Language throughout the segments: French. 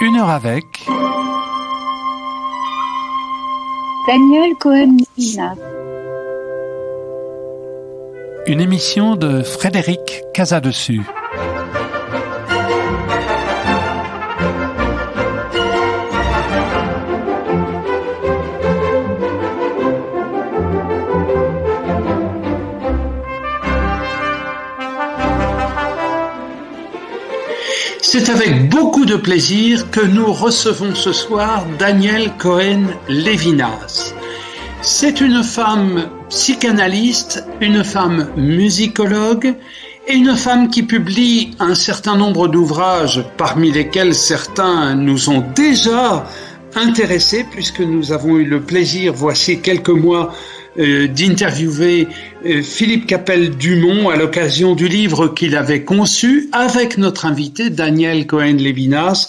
Une heure avec Daniel Cohen-Lévinas. Une émission de Frédéric Casadessus. C'est avec beaucoup de plaisir que nous recevons ce soir Daniel Cohen-Lévinas. C'est une femme psychanalyste, une femme musicologue et une femme qui publie un certain nombre d'ouvrages, parmi lesquels certains nous ont déjà intéressés, puisque nous avons eu le plaisir, voici quelques mois, d'interviewer Philippe Capelle-Dumont à l'occasion du livre qu'il avait conçu avec notre invité Daniel Cohen-Lévinas,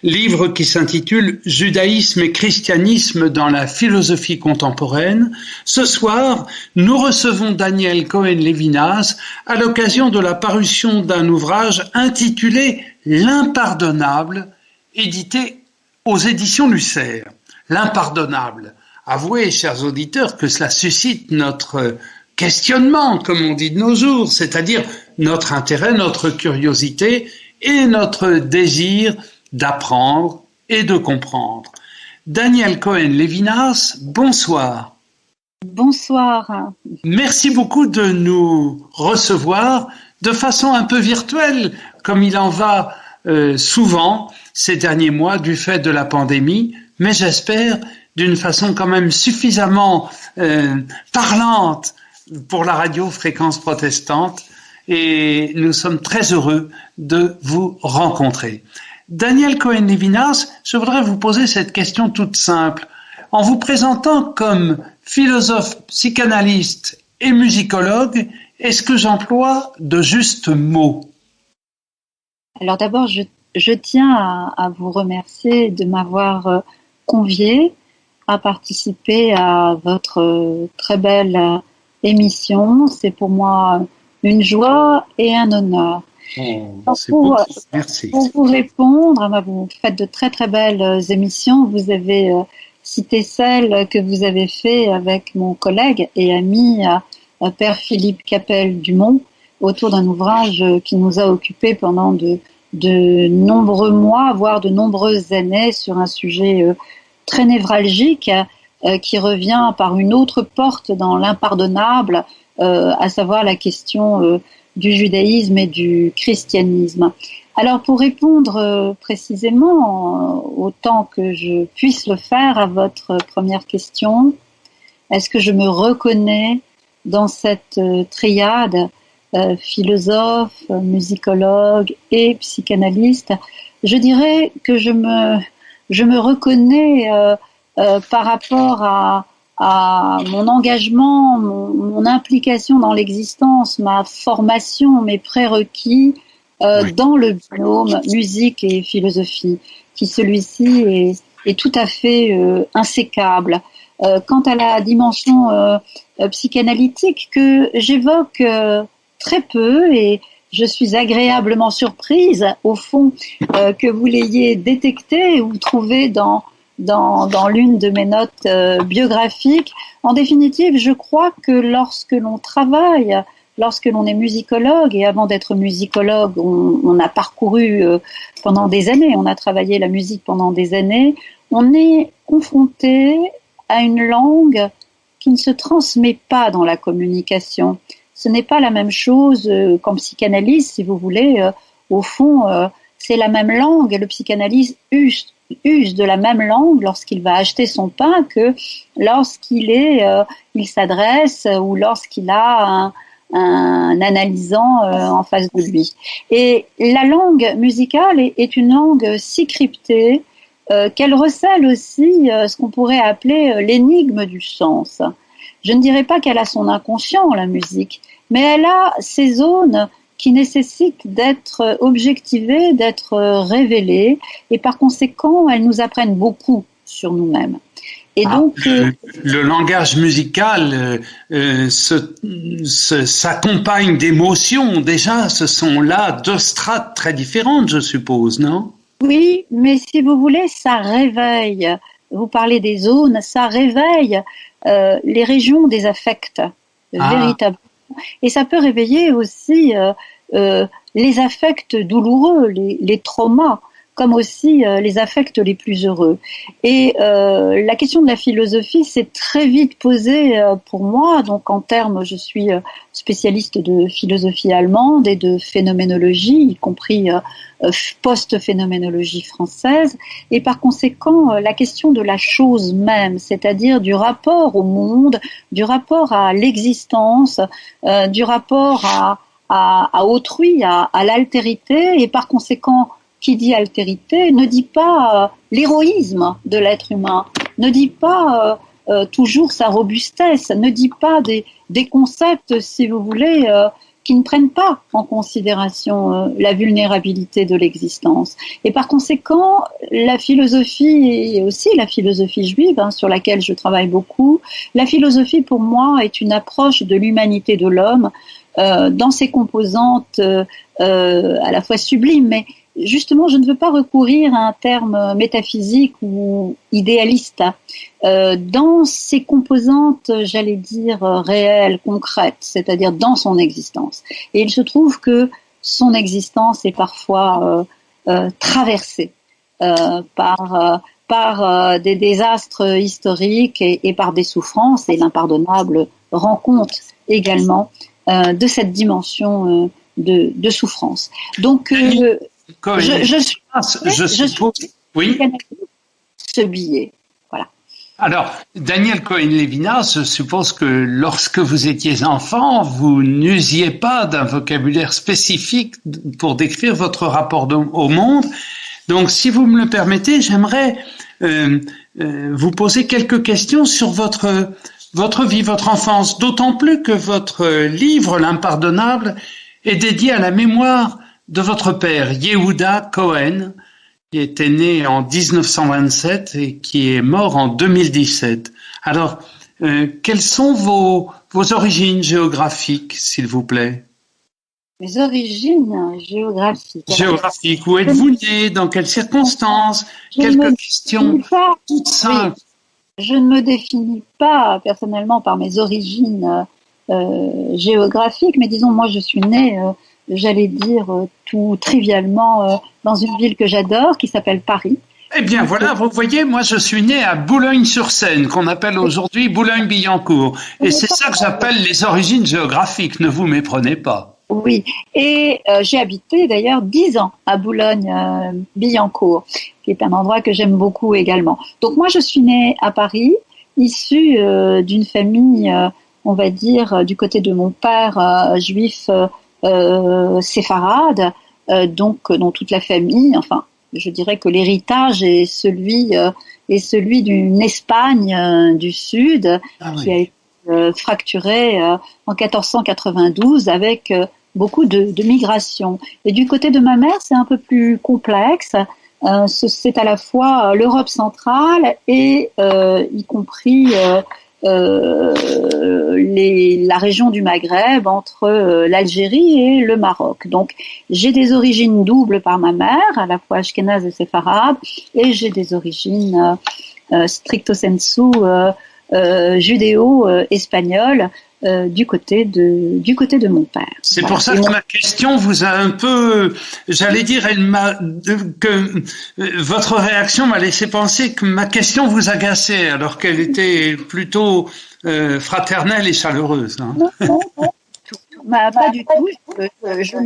livre qui s'intitule « Judaïsme et christianisme dans la philosophie contemporaine ». Ce soir, nous recevons Daniel Cohen-Lévinas à l'occasion de la parution d'un ouvrage intitulé « L'impardonnable », édité aux éditions Lucer. L'impardonnable. Avouez, chers auditeurs, que cela suscite notre questionnement, comme on dit de nos jours, c'est-à-dire notre intérêt, notre curiosité et notre désir d'apprendre et de comprendre. Daniel Cohen-Lévinas, bonsoir. Bonsoir. Merci beaucoup de nous recevoir de façon un peu virtuelle, comme il en va souvent ces derniers mois du fait de la pandémie, mais j'espère d'une façon quand même suffisamment parlante pour la radio Fréquence Protestante, et nous sommes très heureux de vous rencontrer. Daniel Cohen-Lévinas, je voudrais vous poser cette question toute simple. En vous présentant comme philosophe, psychanalyste et musicologue, est-ce que j'emploie de justes mots? Alors d'abord, je tiens à vous remercier de m'avoir convié à participer à votre très belle émission. C'est pour moi une joie et un honneur. Merci. Pour vous répondre, vous faites de très très belles émissions. Vous avez cité celle que vous avez fait avec mon collègue et ami Père Philippe Capelle-Dumont autour d'un ouvrage qui nous a occupés pendant de nombreux mois, voire de nombreuses années, sur un sujet très névralgique qui revient par une autre porte dans l'impardonnable, à savoir la question du judaïsme et du christianisme. Alors pour répondre précisément, autant que je puisse le faire à votre première question, est-ce que je me reconnais dans cette triade philosophe, musicologue et psychanalyste? Je dirais que je me reconnais par rapport à mon engagement, mon implication dans l'existence, ma formation, mes prérequis dans le binôme musique et philosophie, qui celui-ci est tout à fait insécable. Quant à la dimension psychanalytique que j'évoque très peu, et je suis agréablement surprise, au fond, que vous l'ayez détecté ou trouvé dans l'une de mes notes biographiques. En définitive, je crois que lorsque l'on travaille, lorsque l'on est musicologue, et avant d'être musicologue, on a parcouru pendant des années, on a travaillé la musique pendant des années, on est confronté à une langue qui ne se transmet pas dans la communication. Ce n'est pas la même chose qu'en psychanalyse, si vous voulez. Au fond, c'est la même langue, et le psychanalyste use de la même langue lorsqu'il va acheter son pain que lorsqu'il il s'adresse ou lorsqu'il a un analysant en face de lui. Et la langue musicale est une langue si cryptée qu'elle recèle aussi ce qu'on pourrait appeler l'énigme du sens. Je ne dirais pas qu'elle a son inconscient, la musique, mais elle a ces zones qui nécessitent d'être objectivées, d'être révélées, et par conséquent, elles nous apprennent beaucoup sur nous-mêmes. Et donc, le langage musical s'accompagne d'émotions. Déjà, ce sont là deux strates très différentes, je suppose, non ? Oui, mais si vous voulez, ça réveille. Vous parlez des zones, ça réveille les régions des affects, Ah, véritablement. Et ça peut réveiller aussi les affects douloureux, les traumas, comme aussi les affects les plus heureux. Et la question de la philosophie s'est très vite posée pour moi. Donc en termes, je suis spécialiste de philosophie allemande et de phénoménologie, y compris post-phénoménologie française. Et par conséquent, la question de la chose même, c'est-à-dire du rapport au monde, du rapport à l'existence, du rapport à autrui, à l'altérité, et par conséquent, qui dit altérité ne dit pas l'héroïsme de l'être humain, ne dit pas toujours sa robustesse, ne dit pas des concepts, si vous voulez, qui ne prennent pas en considération la vulnérabilité de l'existence. Et par conséquent, la philosophie, et aussi la philosophie juive, sur laquelle je travaille beaucoup, la philosophie pour moi est une approche de l'humanité de l'homme dans ses composantes à la fois sublimes, mais justement, je ne veux pas recourir à un terme métaphysique ou idéaliste. Dans ses composantes, j'allais dire, réelles, concrètes, c'est-à-dire dans son existence. Et il se trouve que son existence est parfois traversée par des désastres historiques et par des souffrances, et l'impardonnable rend compte également de cette dimension de souffrance. Donc, je suppose. Oui. ce billet. Voilà. Alors, Daniel Cohen-Lévinas, je suppose que lorsque vous étiez enfant, vous n'usiez pas d'un vocabulaire spécifique pour décrire votre rapport au monde. Donc, si vous me le permettez, j'aimerais vous poser quelques questions sur votre vie, votre enfance, d'autant plus que votre livre, L'Impardonnable, est dédié à la mémoire de votre père, Yehuda Cohen, qui était né en 1927 et qui est mort en 2017. Alors, quelles sont vos origines géographiques, s'il vous plaît? Mes origines géographiques. Géographiques. Où êtes-vous né? Dans quelles circonstances? Quelques questions toutes simples. Oui, je ne me définis pas personnellement par mes origines géographiques, mais disons, moi, je suis née j'allais dire tout trivialement, dans une ville que j'adore, qui s'appelle Paris. Eh bien voilà, vous voyez, moi je suis né à Boulogne-sur-Seine, qu'on appelle aujourd'hui Boulogne-Billancourt. Et c'est ça que j'appelle les origines géographiques, ne vous méprenez pas. Oui, et j'ai habité d'ailleurs 10 ans à Boulogne-Billancourt, qui est un endroit que j'aime beaucoup également. Donc moi je suis née à Paris, issue d'une famille, on va dire, du côté de mon père juif, séfarade, donc dont toute la famille, enfin, je dirais que l'héritage est celui d'une Espagne du Sud qui a été fracturée en 1492 avec beaucoup de migrations. Et du côté de ma mère, c'est un peu plus complexe. C'est à la fois l'Europe centrale et y compris la région du Maghreb entre l'Algérie et le Maroc. Donc j'ai des origines doubles par ma mère, à la fois ashkénaze et séfarade, et j'ai des origines stricto sensu judéo-espagnoles du côté de mon père. C'est pour ça que ma question vous a un peu, j'allais dire, votre réaction m'a laissé penser que ma question vous agaçait, alors qu'elle était plutôt fraternelle et chaleureuse. Hein. Non, pas du tout. Je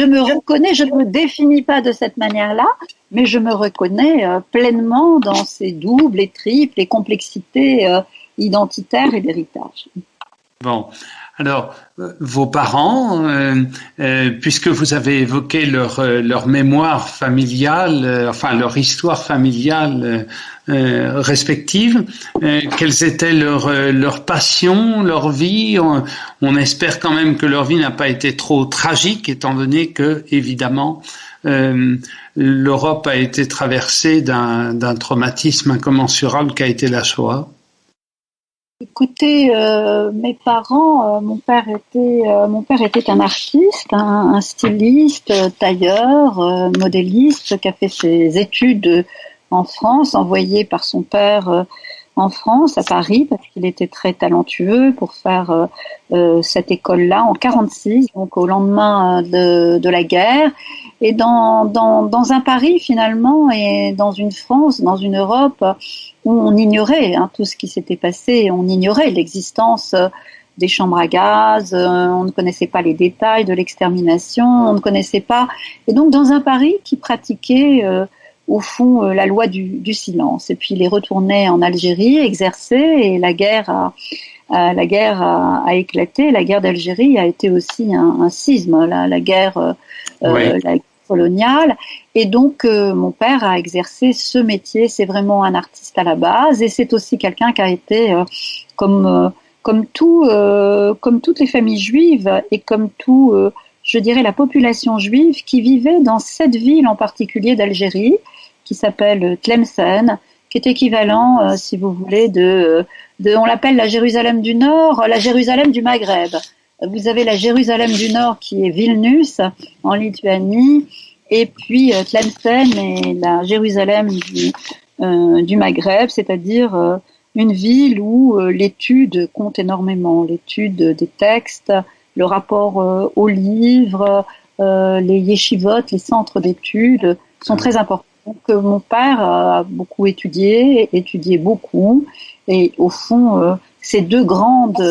me reconnais, je ne me définis pas de cette manière-là, mais je me reconnais pleinement dans ces doubles et triples et complexités identitaires et d'héritage. Bon, alors vos parents, puisque vous avez évoqué leur mémoire familiale, enfin leur histoire familiale respective, quelles étaient leurs passions, leur vie? On espère quand même que leur vie n'a pas été trop tragique, étant donné que évidemment l'Europe a été traversée d'un traumatisme incommensurable qu'a été la Shoah. Écoutez, mes parents, mon père était un artiste, un styliste, tailleur, modéliste, qui a fait ses études en France, envoyé par son père en France, à Paris, parce qu'il était très talentueux pour faire cette école-là en 46, donc au lendemain de la guerre, et dans un Paris finalement, et dans une France, dans une Europe où on ignorait tout ce qui s'était passé, on ignorait l'existence des chambres à gaz, on ne connaissait pas les détails de l'extermination, on ne connaissait pas, et donc dans un Paris qui pratiquait au fond la loi du silence. Et puis il est retourné en Algérie, exercer, et la guerre a éclaté. La guerre d'Algérie a été aussi un schisme, la guerre coloniale. Et donc mon père a exercé ce métier. C'est vraiment un artiste à la base, et c'est aussi quelqu'un qui a été comme toutes les familles juives, et comme je dirais la population juive qui vivait dans cette ville en particulier d'Algérie, qui s'appelle Tlemcen, qui est équivalent, si vous voulez, on l'appelle la Jérusalem du Nord, la Jérusalem du Maghreb. Vous avez la Jérusalem du Nord qui est Vilnius, en Lituanie, et puis Tlemcen est la Jérusalem du Maghreb, c'est-à-dire une ville où l'étude compte énormément, l'étude des textes, le rapport aux livres, les yeshivot, les centres d'études sont très importants. Donc mon père a beaucoup étudié beaucoup, et au fond ces deux grandes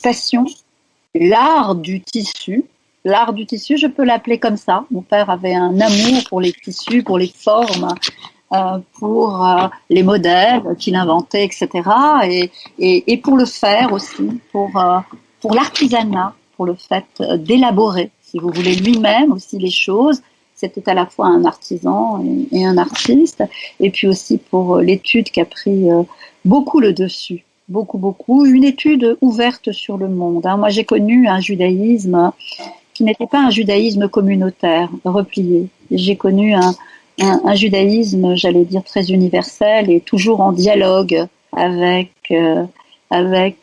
passions, l'art du tissu, je peux l'appeler comme ça. Mon père avait un amour pour les tissus, pour les formes, pour les modèles qu'il inventait, etc. Et pour le faire aussi, pour l'artisanat, pour le fait d'élaborer, si vous voulez, lui-même aussi les choses. C'était à la fois un artisan et un artiste. Et puis aussi pour l'étude qui a pris beaucoup le dessus. Beaucoup. Une étude ouverte sur le monde. Moi, j'ai connu un judaïsme qui n'était pas un judaïsme communautaire, replié. J'ai connu un judaïsme, j'allais dire, très universel et toujours en dialogue avec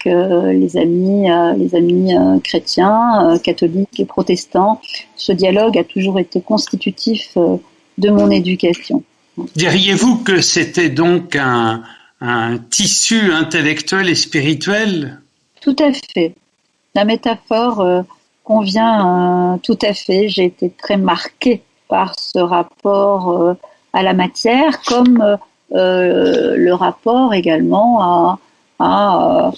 les amis chrétiens, catholiques et protestants. Ce dialogue a toujours été constitutif de mon éducation. Diriez-vous que c'était donc un tissu intellectuel et spirituel? Tout à fait. La métaphore convient tout à fait. J'ai été très marquée par ce rapport à la matière, comme le rapport également à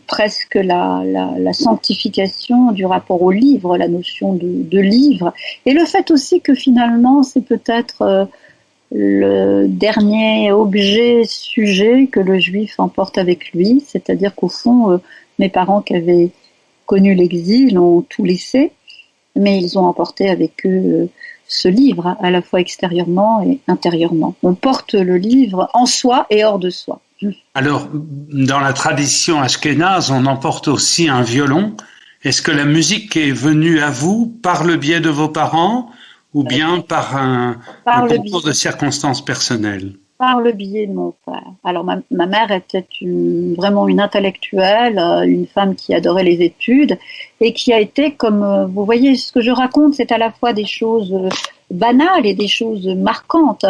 presque la sanctification du rapport au livre, la notion de livre, et le fait aussi que finalement c'est peut-être le dernier sujet que le juif emporte avec lui, c'est-à-dire qu'au fond mes parents qui avaient connu l'exil ont tout laissé, mais ils ont emporté avec eux ce livre, à la fois extérieurement et intérieurement. On porte le livre en soi et hors de soi. Alors, dans la tradition ashkénaze, on emporte aussi un violon. Est-ce que la musique est venue à vous par le biais de vos parents ou bien par un concours de circonstances personnelles? Par le biais de mon père. Alors, ma mère était vraiment une intellectuelle, une femme qui adorait les études et qui a été, comme vous voyez, ce que je raconte, c'est à la fois des choses banales et des choses marquantes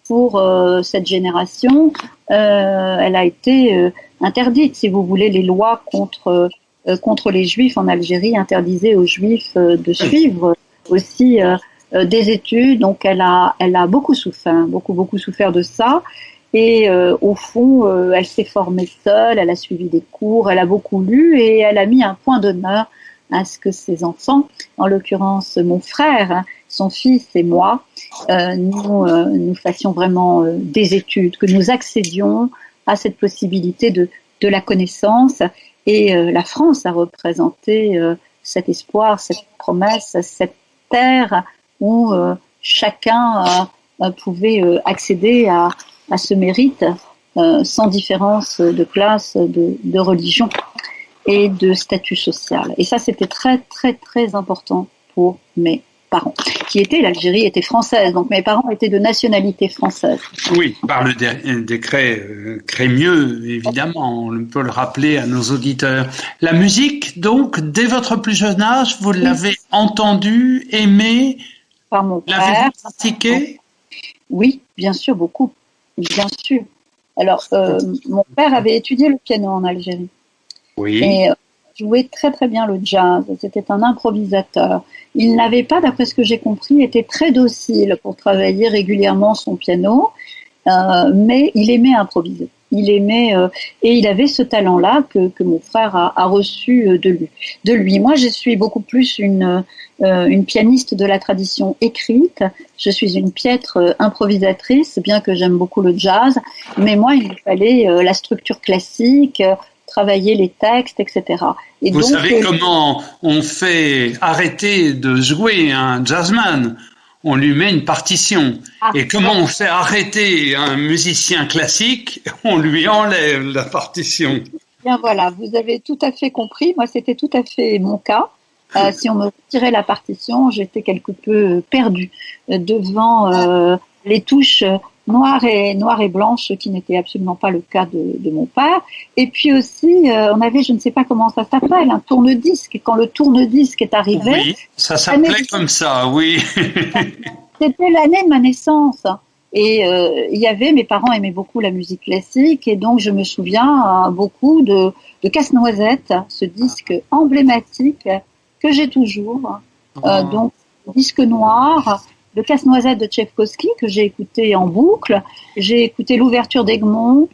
pour cette génération. Elle a été interdite, si vous voulez, les lois contre les Juifs en Algérie interdisaient aux Juifs de suivre aussi des études, donc elle a beaucoup souffert de ça, et au fond elle s'est formée seule, elle a suivi des cours, elle a beaucoup lu, et elle a mis un point d'honneur à ce que ses enfants, en l'occurrence mon frère, son fils et moi, nous fassions vraiment des études, que nous accédions à cette possibilité de la connaissance, et la France a représenté cet espoir, cette promesse, cette terre où chacun pouvait accéder à ce mérite sans différence de classe, de religion et de statut social. Et ça, c'était très, très, très important pour mes parents, l'Algérie était française, donc mes parents étaient de nationalité française. Oui, par le décret Crémieux, évidemment, on peut le rappeler à nos auditeurs. La musique, donc, dès votre plus jeune âge, vous l'avez entendue, aimée, par mon père. L'avez-vous pratiquée? Oui, bien sûr, beaucoup, bien sûr. Alors, mon père avait étudié le piano en Algérie. Oui. Et jouait très très bien le jazz. C'était un improvisateur. Il n'avait pas, d'après ce que j'ai compris, été très docile pour travailler régulièrement son piano, mais il aimait improviser. Il aimait et il avait ce talent-là que mon frère a reçu de lui. Moi, je suis beaucoup plus une pianiste de la tradition écrite. Je suis une piètre improvisatrice, bien que j'aime beaucoup le jazz. Mais moi, il me fallait la structure classique, travailler les textes, etc. Et vous donc, savez comment on fait arrêter de jouer un jazzman? On lui met une partition. Et comment on fait arrêter un musicien classique? On lui enlève la partition. Bien voilà, vous avez tout à fait compris. Moi, c'était tout à fait mon cas. Si on me retirait la partition, j'étais quelque peu perdue devant les touches noires et blanches, ce qui n'était absolument pas le cas de mon père. Et puis aussi, on avait, je ne sais pas comment ça s'appelle, un tourne-disque. Et quand le tourne-disque est arrivé... Oui, ça s'appelait comme ça, oui. C'était l'année de ma naissance. Et il y avait, mes parents aimaient beaucoup la musique classique, et donc je me souviens beaucoup de Casse-Noisette, ce disque emblématique que j'ai toujours. Donc, disque noir de Casse-Noisette de Tchaïkovski, que j'ai écouté en boucle. J'ai écouté l'ouverture d'Egmont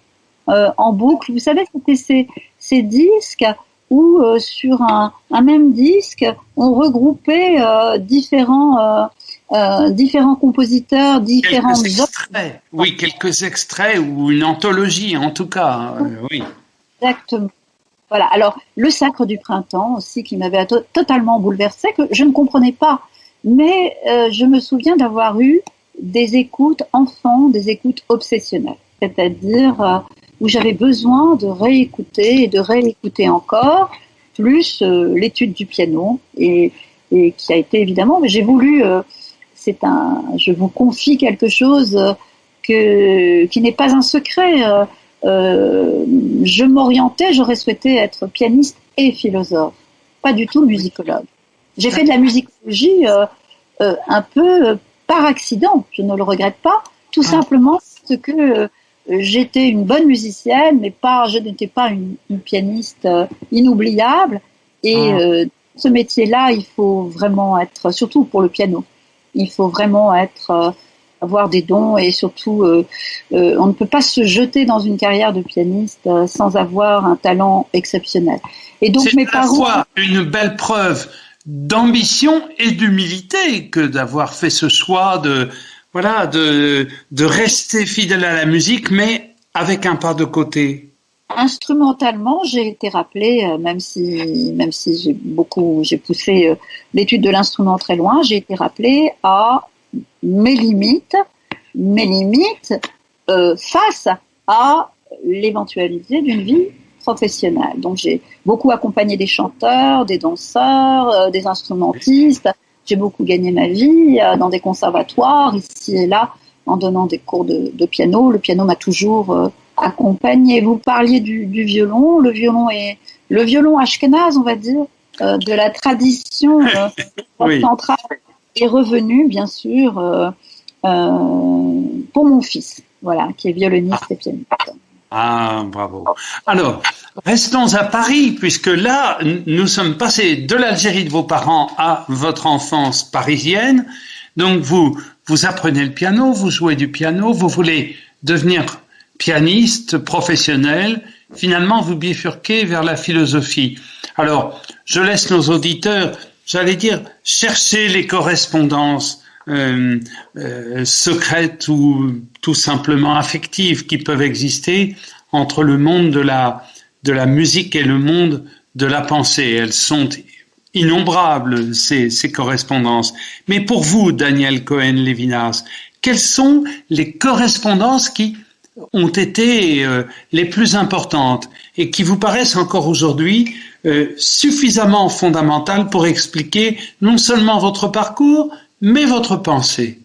en boucle. Vous savez, c'était ces disques où sur un même disque, on regroupait différents compositeurs, différentes extraits. Oui, quelques extraits ou une anthologie, en tout cas. Oui. Exactement. Voilà. Alors, le Sacre du Printemps aussi, qui m'avait totalement bouleversée, que je ne comprenais pas. Mais je me souviens d'avoir eu des écoutes enfants, des écoutes obsessionnelles. C'est-à-dire où j'avais besoin de réécouter et de réécouter encore, plus l'étude du piano, et qui a été évidemment, mais j'ai voulu... je vous confie quelque chose qui n'est pas un secret. Je m'orientais, j'aurais souhaité être pianiste et philosophe, pas du tout musicologue. J'ai fait de la musicologie un peu par accident, je ne le regrette pas, tout simplement parce que j'étais une bonne musicienne, mais je n'étais pas une pianiste inoubliable. Et ce métier-là, il faut vraiment être, surtout pour le piano, il faut vraiment avoir des dons, et surtout, on ne peut pas se jeter dans une carrière de pianiste sans avoir un talent exceptionnel. Et donc, mes parents... C'est à la fois une belle preuve d'ambition et d'humilité que d'avoir fait ce choix de rester fidèle à la musique, mais avec un pas de côté. Instrumentalement, j'ai été rappelée, même si j'ai poussé l'étude de l'instrument très loin, j'ai été rappelée à mes limites face à l'éventualité d'une vie professionnelle. Donc j'ai beaucoup accompagné des chanteurs, des danseurs, des instrumentistes. J'ai beaucoup gagné ma vie dans des conservatoires, ici et là, en donnant des cours de piano. Le piano m'a toujours accompagné. Vous parliez du violon. Le violon ashkénaze, on va dire, de la tradition centrale est revenu, bien sûr, pour mon fils, voilà, qui est violoniste et pianiste. Ah, bravo. Alors, restons à Paris, puisque là, nous sommes passés de l'Algérie de vos parents à votre enfance parisienne. Donc, vous apprenez le piano, vous jouez du piano, vous voulez devenir pianiste professionnel. Finalement, vous bifurquez vers la philosophie. Alors, je laisse nos auditeurs, j'allais dire, chercher les correspondances secrètes ou tout simplement affectives qui peuvent exister entre le monde de la musique et le monde de la pensée. Elles sont innombrables, ces correspondances. Mais pour vous, Daniel Cohen-Lévinas, quelles sont les correspondances qui ont été les plus importantes et qui vous paraissent encore aujourd'hui suffisamment fondamentales pour expliquer non seulement votre parcours, Mais votre pensée?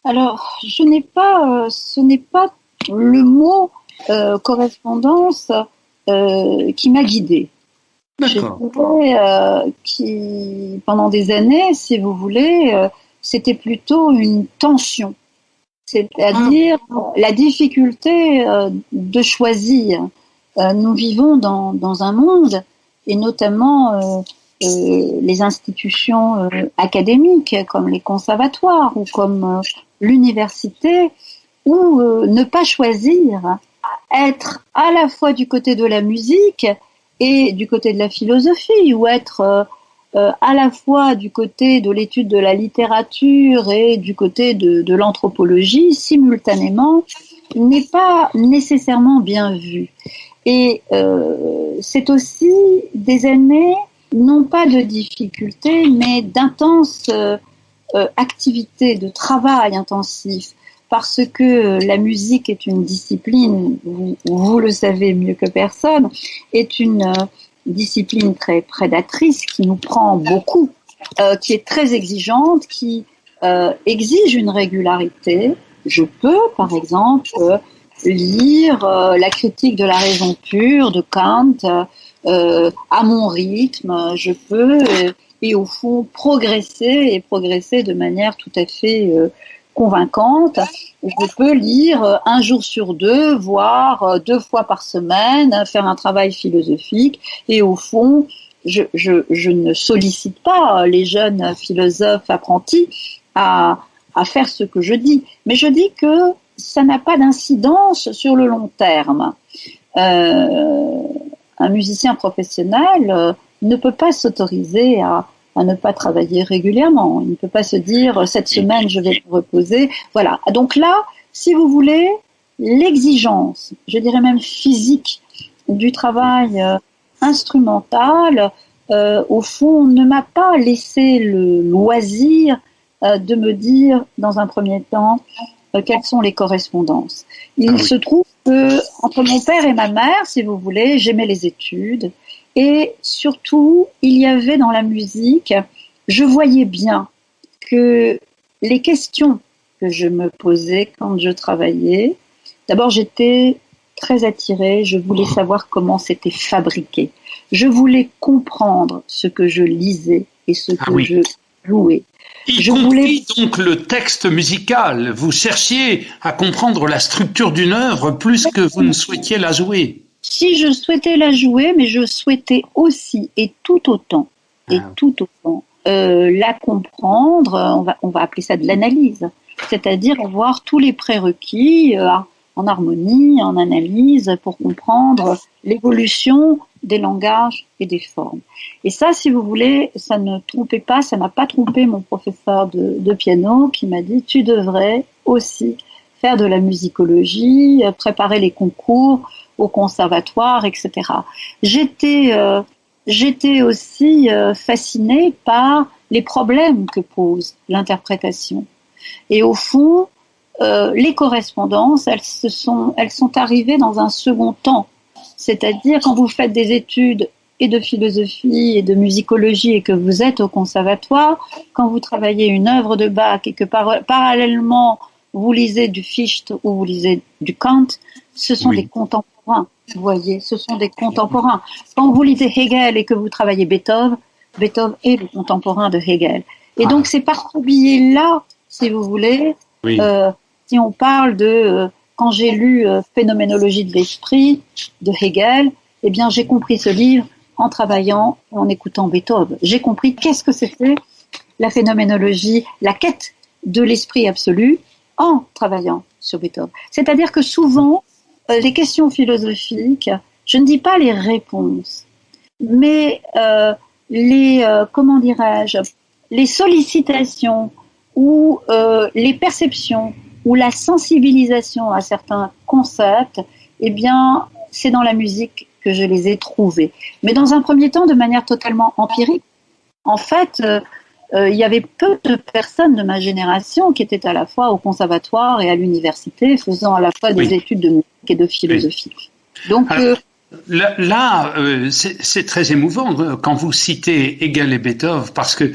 Alors, ce n'est pas le mot correspondance qui m'a guidée. D'accord. Qui, pendant des années, si vous voulez, c'était plutôt une tension, c'est-à-dire la difficulté de choisir. Nous vivons dans un monde, et notamment les institutions académiques, comme les conservatoires ou comme l'université, où ne pas choisir, être à la fois du côté de la musique et du côté de la philosophie, ou être à la fois du côté de l'étude de la littérature et du côté de l'anthropologie, simultanément, n'est pas nécessairement bien vu. Et c'est aussi des années, non pas de difficultés, mais d'intenses activités, de travail intensif, parce que la musique est une discipline, vous le savez mieux que personne, est une discipline très prédatrice qui nous prend beaucoup, qui est très exigeante, qui exige une régularité. Je peux, par exemple, lire la critique de la raison pure de Kant à mon rythme. Je peux, et au fond, progresser de manière tout à fait convaincante. Je peux lire un jour sur deux, voire 2 fois par semaine, faire un travail philosophique. Et au fond, je ne sollicite pas les jeunes philosophes apprentis à faire ce que je dis. Mais je dis que ça n'a pas d'incidence sur le long terme. Un musicien professionnel ne peut pas s'autoriser à ne pas travailler régulièrement. Il ne peut pas se dire cette semaine je vais me reposer. Voilà. Donc là, si vous voulez, l'exigence, je dirais même physique, du travail instrumental, au fond, ne m'a pas laissé le loisir de me dire, dans un premier temps, quelles sont les correspondances. Il se trouve que entre mon père et ma mère, si vous voulez, j'aimais les études. Et surtout, il y avait dans la musique, je voyais bien que les questions que je me posais quand je travaillais, d'abord j'étais très attirée, je voulais savoir comment c'était fabriqué. Je voulais comprendre ce que je lisais et ce que je jouais. Y compris donc le texte musical. Vous cherchiez à comprendre la structure d'une œuvre plus que vous ne souhaitiez la jouer. Si je souhaitais la jouer, mais je souhaitais aussi et tout autant la comprendre. On va appeler ça de l'analyse, c'est-à-dire voir tous les prérequis en harmonie, en analyse, pour comprendre l'évolution des langages et des formes. Et ça, si vous voulez, ça ne trompait pas, ça n'a pas trompé mon professeur de piano qui m'a dit « tu devrais aussi faire de la musicologie, préparer les concours au conservatoire, etc. » J'étais aussi fascinée par les problèmes que pose l'interprétation. Et au fond, les correspondances, elles sont arrivées dans un second temps. C'est-à-dire, quand vous faites des études et de philosophie et de musicologie et que vous êtes au conservatoire, quand vous travaillez une œuvre de Bach et que parallèlement vous lisez du Fichte ou vous lisez du Kant, ce sont des contemporains. Vous voyez, ce sont des contemporains. Quand vous lisez Hegel et que vous travaillez Beethoven est le contemporain de Hegel. Et donc, c'est par ce biais-là, si vous voulez, si on parle de... quand j'ai lu Phénoménologie de l'esprit de Hegel, eh bien, j'ai compris ce livre en travaillant, en écoutant Beethoven. J'ai compris qu'est-ce que c'était la phénoménologie, la quête de l'esprit absolu en travaillant sur Beethoven. C'est-à-dire que souvent, les questions philosophiques, je ne dis pas les réponses, mais les sollicitations ou les perceptions ou la sensibilisation à certains concepts, eh bien, c'est dans la musique que je les ai trouvés. Mais dans un premier temps, de manière totalement empirique. En fait, il y avait peu de personnes de ma génération qui étaient à la fois au conservatoire et à l'université, faisant à la fois des études de musique et de philosophie. Donc, là, c'est très émouvant quand vous citez Hegel et Beethoven, parce que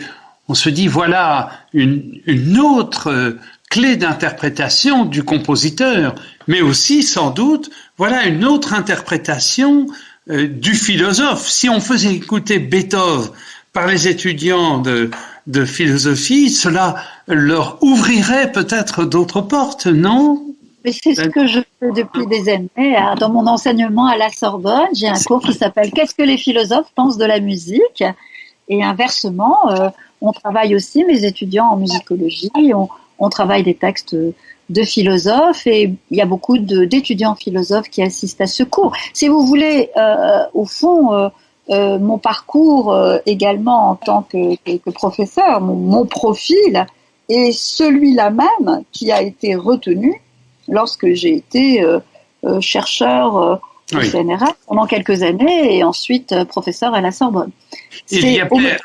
on se dit voilà une autre clé d'interprétation du compositeur, mais aussi sans doute voilà une autre interprétation du philosophe. Si on faisait écouter Beethoven par les étudiants de philosophie, cela leur ouvrirait peut-être d'autres portes, non? Mais c'est ce que je fais depuis des années. Dans mon enseignement à la Sorbonne, j'ai un cours qui s'appelle « Qu'est-ce que les philosophes pensent de la musique ?» Et inversement, on travaille aussi, mes étudiants en musicologie, on travaille des textes de philosophes et il y a beaucoup d'étudiants philosophes qui assistent à ce cours. Si vous voulez, au fond, mon parcours également en tant que professeur, mon profil est celui-là même qui a été retenu lorsque j'ai été chercheur au CNRS pendant quelques années et ensuite professeur à la Sorbonne. Il y avait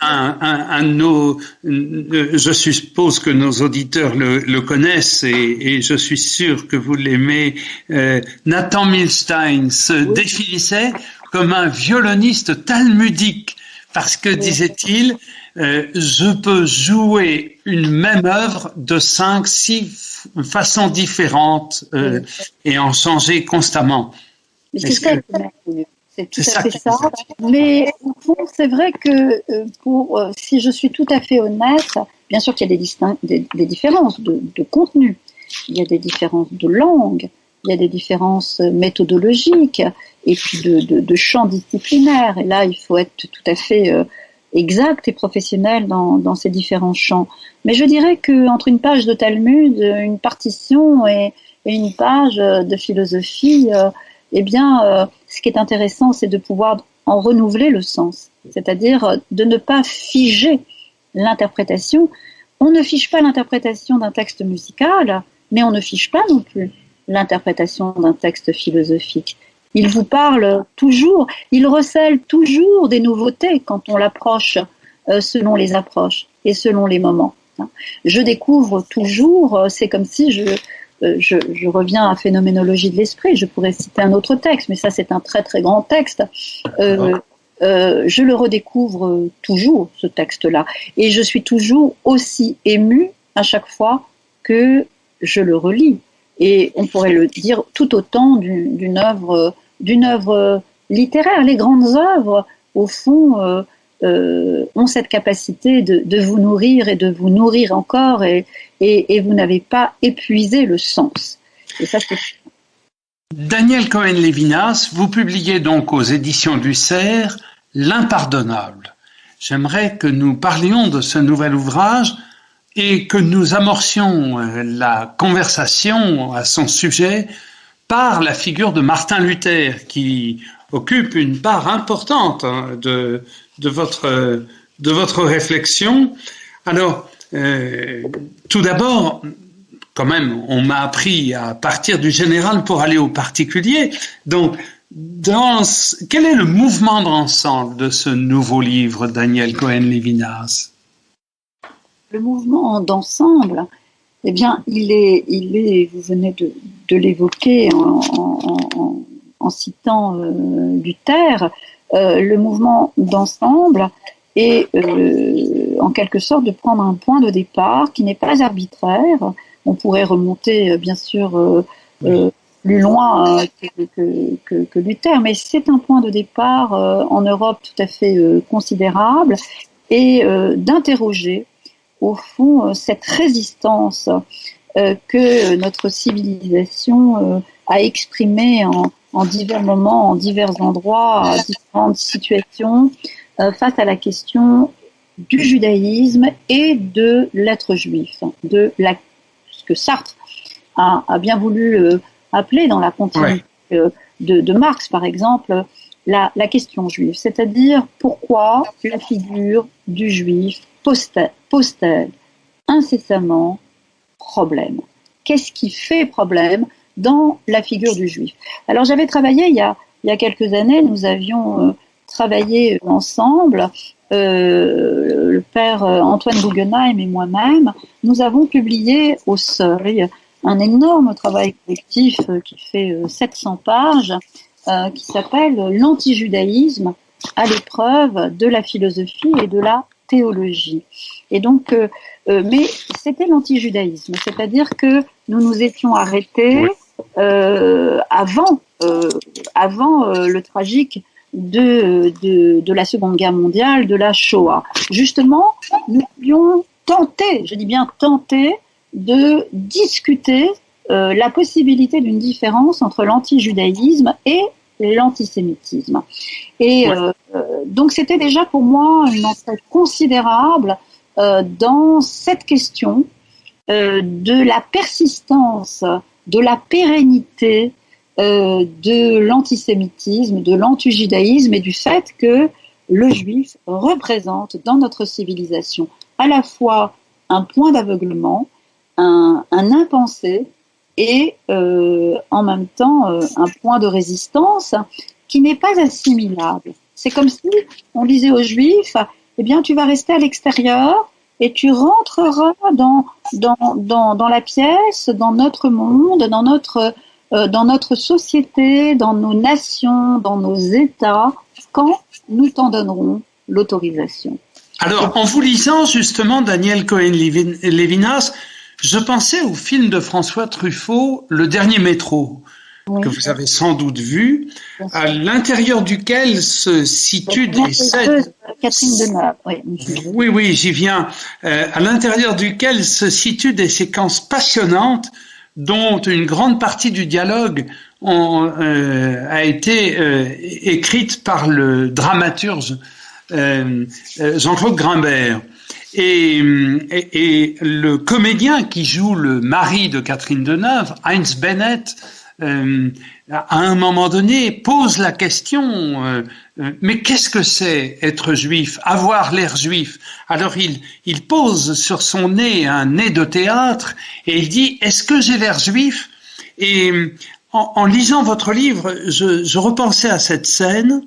je suppose que nos auditeurs le connaissent et je suis sûr que vous l'aimez, Nathan Milstein se définissait comme un violoniste talmudique parce que, disait-il, je peux jouer une même œuvre de 5-6 façons différentes et en changer constamment. Mais c'est ça, c'est tout à fait ça. Mais au fond, c'est vrai que si je suis tout à fait honnête, bien sûr qu'il y a des différences de contenu, il y a des différences de langue, il y a des différences méthodologiques et puis de champs disciplinaires. Et là, il faut être tout à fait exact et professionnel dans ces différents champs. Mais je dirais qu'entre une page de Talmud, une partition et une page de philosophie, ce qui est intéressant, c'est de pouvoir en renouveler le sens, c'est-à-dire de ne pas figer l'interprétation. On ne fige pas l'interprétation d'un texte musical, mais on ne fige pas non plus l'interprétation d'un texte philosophique. Il vous parle toujours, il recèle toujours des nouveautés quand on l'approche selon les approches et selon les moments. Je découvre toujours, c'est comme si je reviens à Phénoménologie de l'esprit, je pourrais citer un autre texte, mais ça c'est un très très grand texte. Je le redécouvre toujours, ce texte-là, et je suis toujours aussi émue à chaque fois que je le relis. Et on pourrait le dire tout autant d'une œuvre littéraire. Les grandes œuvres, au fond, ont cette capacité de vous nourrir et de vous nourrir encore, et vous n'avez pas épuisé le sens. Et ça, c'est... Daniel Cohen-Lévinas, vous publiez donc aux éditions du Cerf L'Impardonnable. J'aimerais que nous parlions de ce nouvel ouvrage et que nous amorcions la conversation à son sujet par la figure de Martin Luther, qui occupe une part importante de votre réflexion. Alors, tout d'abord, quand même, on m'a appris à partir du général pour aller au particulier. Donc, quel est le mouvement d'ensemble de ce nouveau livre, Daniel Cohen-Lévinas? Le mouvement d'ensemble, eh bien, il est, vous venez de l'évoquer en citant Luther, le mouvement d'ensemble est en quelque sorte de prendre un point de départ qui n'est pas arbitraire. On pourrait remonter bien sûr plus loin que Luther, mais c'est un point de départ en Europe tout à fait considérable et d'interroger au fond cette résistance que notre civilisation a exprimée en divers moments, en divers endroits, à différentes situations, face à la question du judaïsme et de l'être juif, ce que Sartre a bien voulu appeler dans la continuité de Marx, par exemple, la question juive, c'est-à-dire pourquoi la figure du juif pose-t-elle incessamment problème? Qu'est-ce qui fait problème dans la figure du juif? Alors j'avais travaillé il y a quelques années, nous avions travaillé ensemble, le père Antoine Guggenheim et moi-même, nous avons publié au Seuil un énorme travail collectif qui fait 700 pages, qui s'appelle « L'antijudaïsme à l'épreuve de la philosophie et de la théologie. Et donc, mais c'était l'anti-judaïsme, c'est-à-dire que nous nous étions arrêtés avant le tragique de la Seconde Guerre mondiale, de la Shoah. Justement, nous avions tenté, je dis bien tenté, de discuter la possibilité d'une différence entre l'anti-judaïsme et l'antisémitisme. Et donc c'était déjà pour moi une entrée considérable dans cette question de la persistance, de la pérennité de l'antisémitisme, de l'anti-judaïsme et du fait que le juif représente dans notre civilisation à la fois un point d'aveuglement, un impensé et en même temps un point de résistance qui n'est pas assimilable. C'est comme si on disait aux Juifs, eh bien tu vas rester à l'extérieur et tu rentreras dans la pièce, dans notre monde, dans notre société, dans nos nations, dans nos États, quand nous t'en donnerons l'autorisation. Alors, en vous lisant justement Daniel Cohen-Lévinas, je pensais au film de François Truffaut, Le Dernier métro, que vous avez sans doute vu, à l'intérieur duquel se situent des scènes... Catherine Deneuve, oui. Oui, j'y viens. À l'intérieur duquel se situent des séquences passionnantes dont une grande partie du dialogue a été écrite par le dramaturge Jean-Claude Grimbert. Et le comédien qui joue le mari de Catherine Deneuve, Heinz Bennett, à un moment donné pose la question mais qu'est-ce que c'est être juif, avoir l'air juif? Alors il pose sur son nez un nez de théâtre et il dit est-ce que j'ai l'air juif? Et en lisant votre livre, je repensais à cette scène.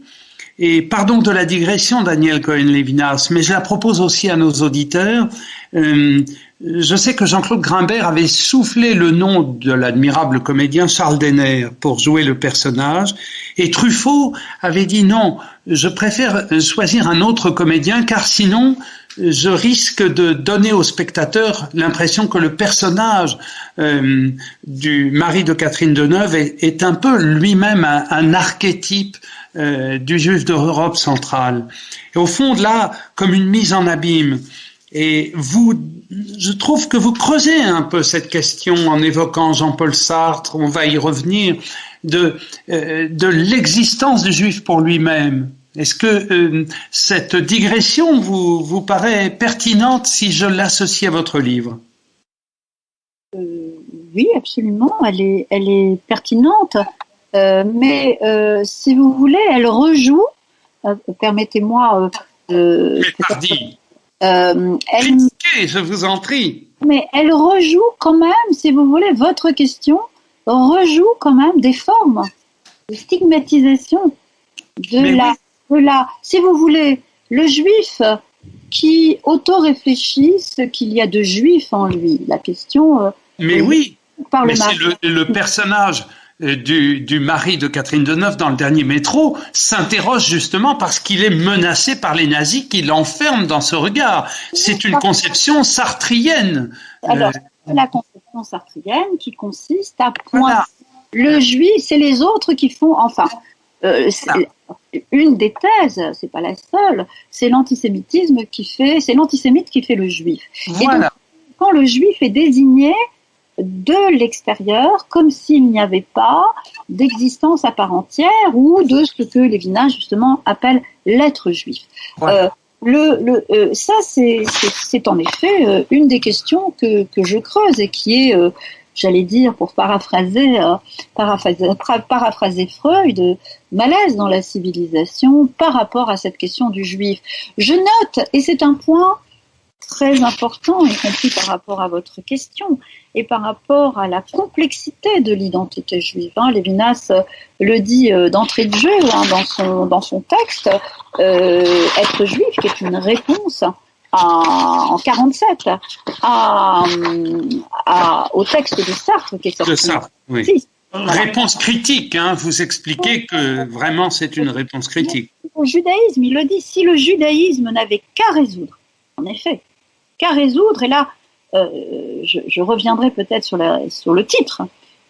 Et pardon de la digression, Daniel Cohen-Lévinas, mais je la propose aussi à nos auditeurs. Je sais que Jean-Claude Grimbert avait soufflé le nom de l'admirable comédien Charles Denner pour jouer le personnage, et Truffaut avait dit non, je préfère choisir un autre comédien car sinon je risque de donner au spectateur l'impression que le personnage du mari de Catherine Deneuve est un peu lui-même un archétype du juif d'Europe centrale. Et au fond, là, comme une mise en abîme. Et je trouve que vous creusez un peu cette question en évoquant Jean-Paul Sartre, on va y revenir, de l'existence du juif pour lui-même. Est-ce que cette digression vous paraît pertinente si je l'associe à votre livre? Oui, absolument, elle est pertinente. Mais si vous voulez, elle rejoue, permettez-moi... mais pardi, critiquez, je vous en prie. Mais elle rejoue quand même, si vous voulez, votre question rejoue quand même des formes de stigmatisation si vous voulez, le juif qui auto-réfléchit ce qu'il y a de juif en lui. La question... mais oui, mais c'est le personnage... du mari de Catherine Deneuve dans Le Dernier métro s'interroge justement parce qu'il est menacé par les nazis qui l'enferment dans ce regard. C'est une conception sartrienne. Alors, c'est la conception sartrienne qui consiste à pointer le juif, c'est les autres qui font, une des thèses, c'est pas la seule, c'est l'antisémitisme c'est l'antisémite qui fait le juif. Voilà. Et donc, quand le juif est désigné de l'extérieur, comme s'il n'y avait pas d'existence à part entière ou de ce que Lévinas justement appelle l'être juif. Voilà. Ça, c'est en effet une des questions que je creuse et qui est, j'allais dire, pour paraphraser Freud, malaise dans la civilisation par rapport à cette question du juif. Je note, et c'est un point très important, y compris par rapport à votre question, et par rapport à la complexité de l'identité juive. Lévinas le dit d'entrée de jeu dans son texte, être juif, qui est une réponse en 47 au texte de Sartre, qui est sorti. De Sartre, oui. Voilà. Réponse critique, vous expliquez que vraiment c'est une réponse critique. Au judaïsme, il le dit, si le judaïsme n'avait qu'à résoudre en effet. Qu'à résoudre, et là, je reviendrai peut-être sur le titre,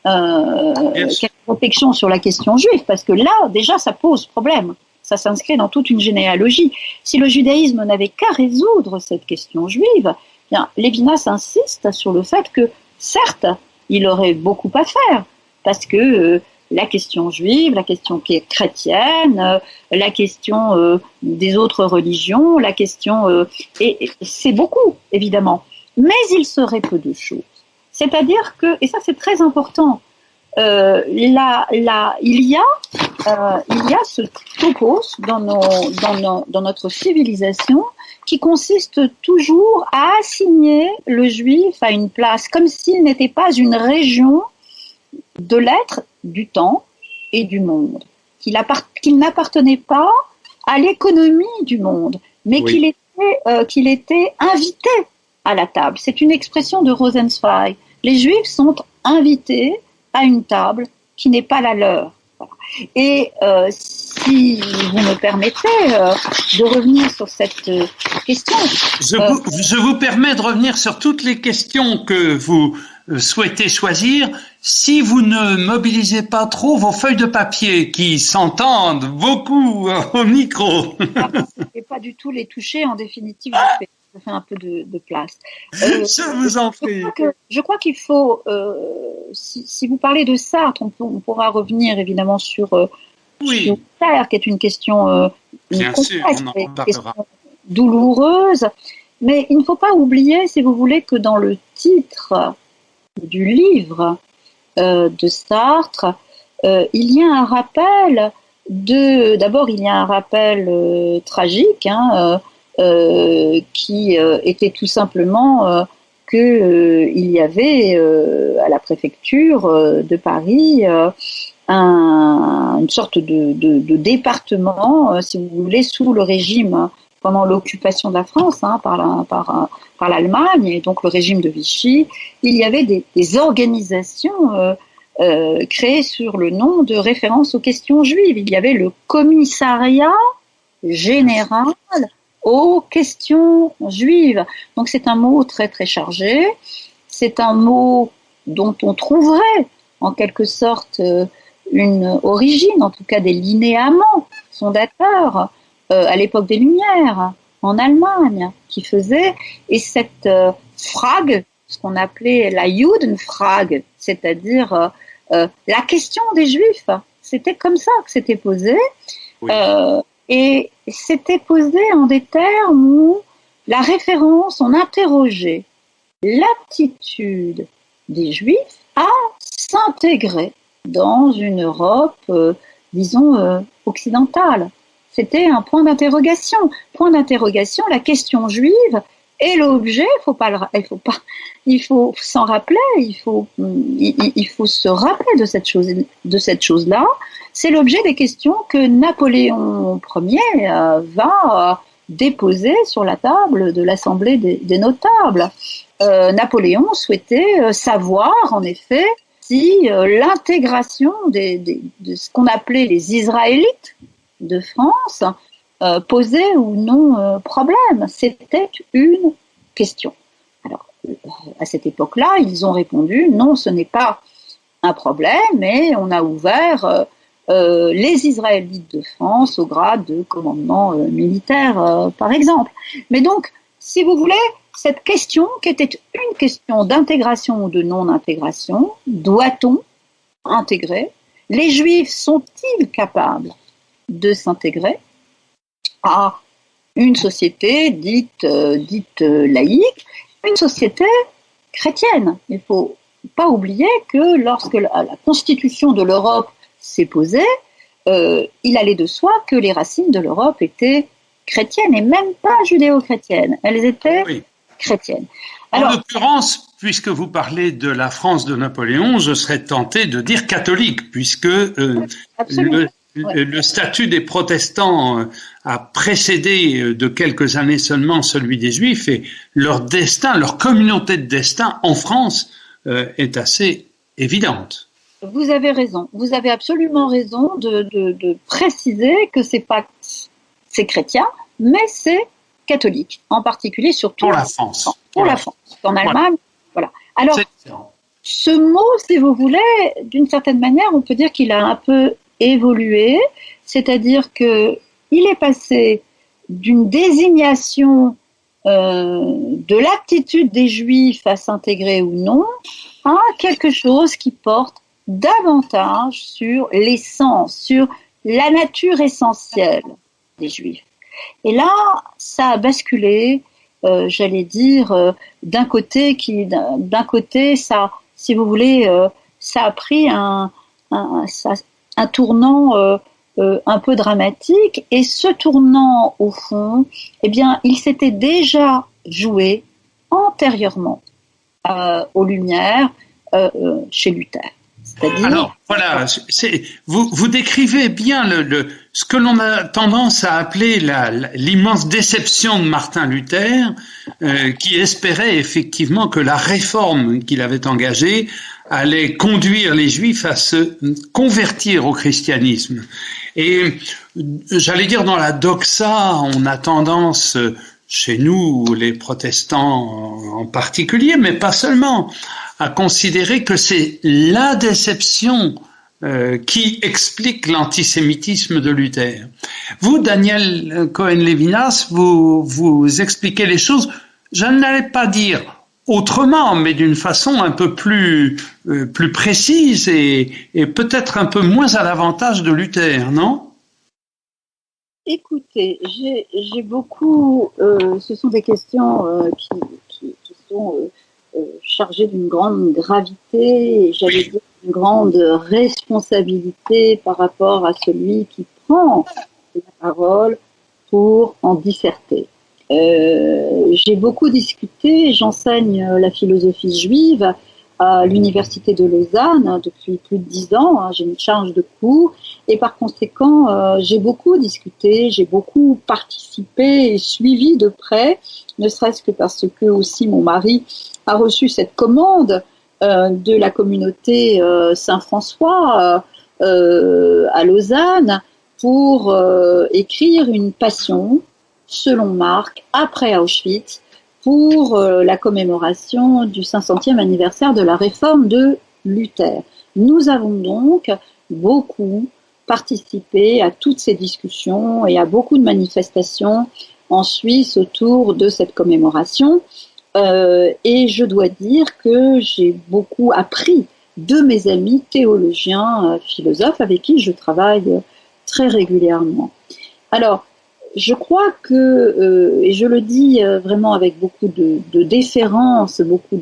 quelle protection sur la question juive, parce que là, déjà, ça pose problème. Ça s'inscrit dans toute une généalogie. Si le judaïsme n'avait qu'à résoudre cette question juive, bien, Lévinas insiste sur le fait que, certes, il aurait beaucoup à faire, parce que la question juive, la question qui est chrétienne, la question des autres religions, la question... et c'est beaucoup, évidemment. Mais il serait peu de choses. C'est-à-dire que, et ça c'est très important, il y a ce topos dans notre civilisation qui consiste toujours à assigner le juif à une place, comme s'il n'était pas une région de l'être, du temps et du monde, qu'il n'appartenait pas à l'économie du monde, mais oui, qu'il était invité à la table. C'est une expression de Rosenzweig. Les Juifs sont invités à une table qui n'est pas la leur. Et si vous me permettez de revenir sur cette question... Je vous permets de revenir sur toutes les questions que vous souhaitez choisir, si vous ne mobilisez pas trop vos feuilles de papier qui s'entendent beaucoup au micro. Et pas du tout les toucher, en définitive, je fais un peu de place. Je vous en prie. Je crois qu'il faut, si vous parlez de Sartre, on pourra revenir évidemment sur Sartre, qui est une question douloureuse, mais il ne faut pas oublier, si vous voulez, que dans le titre du livre de Sartre, il y a un rappel d'abord il y a un rappel tragique, qui était tout simplement que il y avait à la préfecture de Paris une sorte de département, si vous voulez, sous le régime, pendant l'occupation de la France par l'Allemagne, et donc le régime de Vichy. Il y avait des organisations créées sur le nom de référence aux questions juives. Il y avait le commissariat général aux questions juives. Donc c'est un mot très très chargé, c'est un mot dont on trouverait en quelque sorte une origine, en tout cas des linéaments fondateurs à l'époque des Lumières en Allemagne qui faisaient, et cette Frage, ce qu'on appelait la Judenfrage, c'est-à-dire la question des Juifs, c'était comme ça que c'était posé. Oui. Et c'était posé en des termes où la référence, on interrogeait l'aptitude des Juifs à s'intégrer dans une Europe, disons, occidentale. C'était un point d'interrogation. Point d'interrogation, la question juive est l'objet, il faut s'en rappeler, il faut se rappeler de cette chose-là. C'est l'objet des questions que Napoléon Ier va déposer sur la table de l'Assemblée des notables. Napoléon souhaitait savoir, en effet, si l'intégration de ce qu'on appelait les Israélites de France posait ou non problème. C'était une question. Alors, à cette époque-là, ils ont répondu non, ce n'est pas un problème, mais on a ouvert les Israélites de France au grade de commandement militaire, par exemple. Mais donc, si vous voulez, cette question, qui était une question d'intégration ou de non-intégration, doit-on intégrer? Les Juifs sont-ils capables de s'intégrer à une société dite laïque, une société chrétienne? Il ne faut pas oublier que lorsque la constitution de l'Europe s'est posée, il allait de soi que les racines de l'Europe étaient chrétiennes, et même pas judéo-chrétiennes. Elles étaient chrétiennes. Alors, en l'occurrence, puisque vous parlez de la France de Napoléon, je serais tenté de dire catholique, puisque le statut des protestants a précédé de quelques années seulement celui des Juifs, et leur destin, leur communauté de destin en France est assez évidente. Vous avez raison. Vous avez absolument raison de préciser que c'est chrétien, mais c'est catholique, en particulier surtout pour la France. Pour la France. En Allemagne, voilà. Alors, C'est... ce mot, si vous voulez, d'une certaine manière, on peut dire qu'il a un peu évolué, c'est-à-dire que il est passé d'une désignation de l'aptitude des Juifs à s'intégrer ou non à quelque chose qui porte davantage sur l'essence, sur la nature essentielle des Juifs. Et là, ça a basculé, j'allais dire, d'un côté, ça, si vous voulez, ça a pris un tournant un peu dramatique. Et ce tournant, au fond, eh bien, il s'était déjà joué antérieurement aux Lumières chez Luther. C'est-à-dire... Alors, voilà, vous décrivez bien ce que l'on a tendance à appeler l'immense déception de Martin Luther, qui espérait effectivement que la réforme qu'il avait engagée allait conduire les Juifs à se convertir au christianisme. Et j'allais dire, dans la doxa, on a tendance, chez nous, les protestants en particulier, mais pas seulement, à considérer que c'est la déception qui explique l'antisémitisme de Luther. Vous, Daniel Cohen-Lévinas, vous expliquez les choses, je n'allais pas dire autrement, mais d'une façon un peu plus précise et peut-être un peu moins à l'avantage de Luther, non ? Écoutez, j'ai beaucoup... ce sont des questions qui sont chargées d'une grande gravité et j'allais dire une grande responsabilité par rapport à celui qui prend la parole pour en disserter. J'ai beaucoup discuté, j'enseigne la philosophie juive à l'université de Lausanne depuis plus de 10 ans, j'ai une charge de cours et par conséquent j'ai beaucoup discuté, j'ai beaucoup participé et suivi de près, ne serait-ce que parce que aussi mon mari a reçu cette commande de la communauté Saint-François à Lausanne pour écrire une passion selon Marc après Auschwitz pour la commémoration du 500e anniversaire de la réforme de Luther. Nous avons donc beaucoup participé à toutes ces discussions et à beaucoup de manifestations en Suisse autour de cette commémoration. Et je dois dire que j'ai beaucoup appris de mes amis théologiens, philosophes avec qui je travaille très régulièrement. Alors, je crois que, et je le dis vraiment avec beaucoup de déférence, beaucoup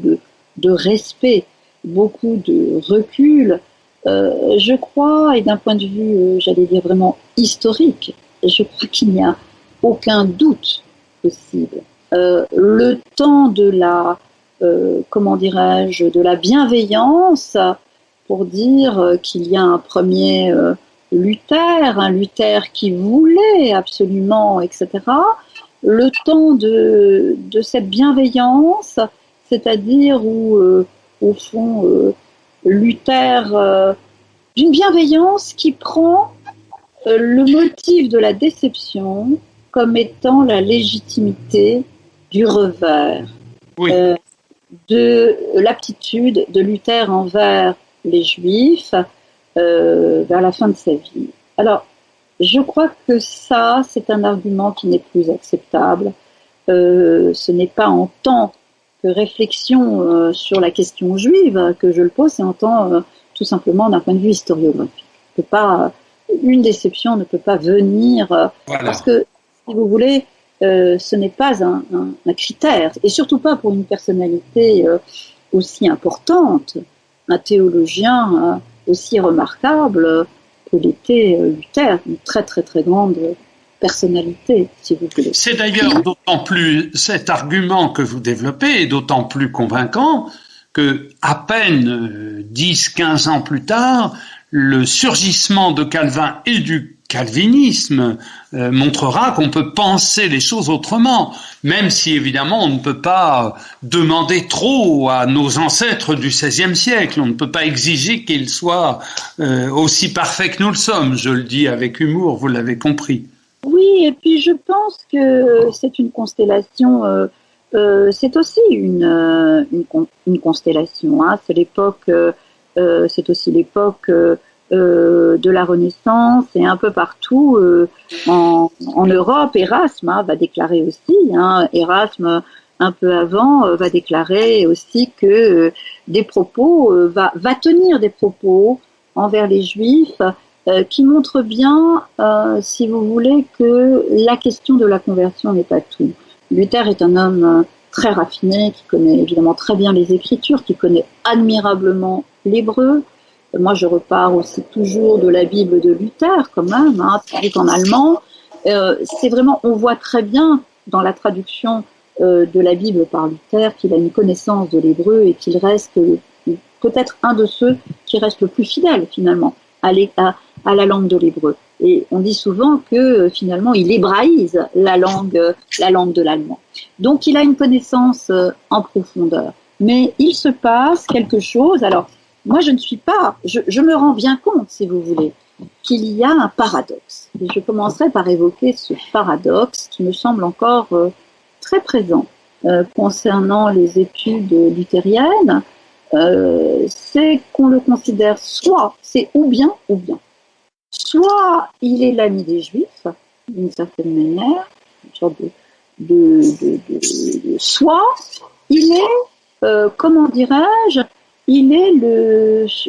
de respect, beaucoup de recul, je crois, et d'un point de vue, j'allais dire vraiment historique, je crois qu'il n'y a aucun doute possible. Le temps de la, comment dirais-je, de la bienveillance pour dire qu'il y a un premier Luther, un Luther qui voulait absolument, etc. Le temps de cette bienveillance, c'est-à-dire où, au fond, Luther, d'une bienveillance qui prend le motif de la déception comme étant la légitimité du revers, oui. De l'aptitude de Luther envers les Juifs vers la fin de sa vie. Alors, je crois que ça, c'est un argument qui n'est plus acceptable. Ce n'est pas en tant que réflexion sur la question juive que je le pose, c'est en tant tout simplement d'un point de vue historiographique. Une déception ne peut pas venir parce que, si vous voulez, ce n'est pas un critère, et surtout pas pour une personnalité aussi importante, un théologien aussi remarquable que l'était Luther, une très très très grande personnalité, si vous voulez. C'est d'ailleurs d'autant plus, cet argument que vous développez est d'autant plus convaincant que à peine 10-15 ans plus tard, le surgissement de Calvin et du calvinisme montrera qu'on peut penser les choses autrement, même si évidemment on ne peut pas demander trop à nos ancêtres du XVIe siècle, on ne peut pas exiger qu'ils soient aussi parfaits que nous le sommes, je le dis avec humour, vous l'avez compris. Oui, et puis je pense que c'est une constellation, c'est aussi une constellation. Hein. C'est aussi l'époque de la Renaissance et un peu partout en Europe. Erasme va déclarer aussi, Erasme un peu avant va déclarer aussi que des propos va tenir des propos envers les Juifs qui montre bien, si vous voulez, que la question de la conversion n'est pas tout. Luther est un homme très raffiné, qui connaît évidemment très bien les Écritures, qui connaît admirablement l'hébreu. Moi, je repars aussi toujours de la Bible de Luther, quand même, traduite en allemand. C'est vraiment, on voit très bien dans la traduction de la Bible par Luther qu'il a une connaissance de l'hébreu et qu'il reste peut-être un de ceux qui reste le plus fidèle, finalement, à la langue de l'hébreu. Et on dit souvent que finalement il hébraïse la langue de l'allemand. Donc il a une connaissance en profondeur. Mais il se passe quelque chose. Alors moi je me rends bien compte, si vous voulez, qu'il y a un paradoxe. Et je commencerai par évoquer ce paradoxe qui me semble encore très présent concernant les études luthériennes. C'est qu'on le considère soit c'est ou bien, soit il est l'ami des Juifs, d'une certaine manière, une sorte soit il est, comment dirais-je, il est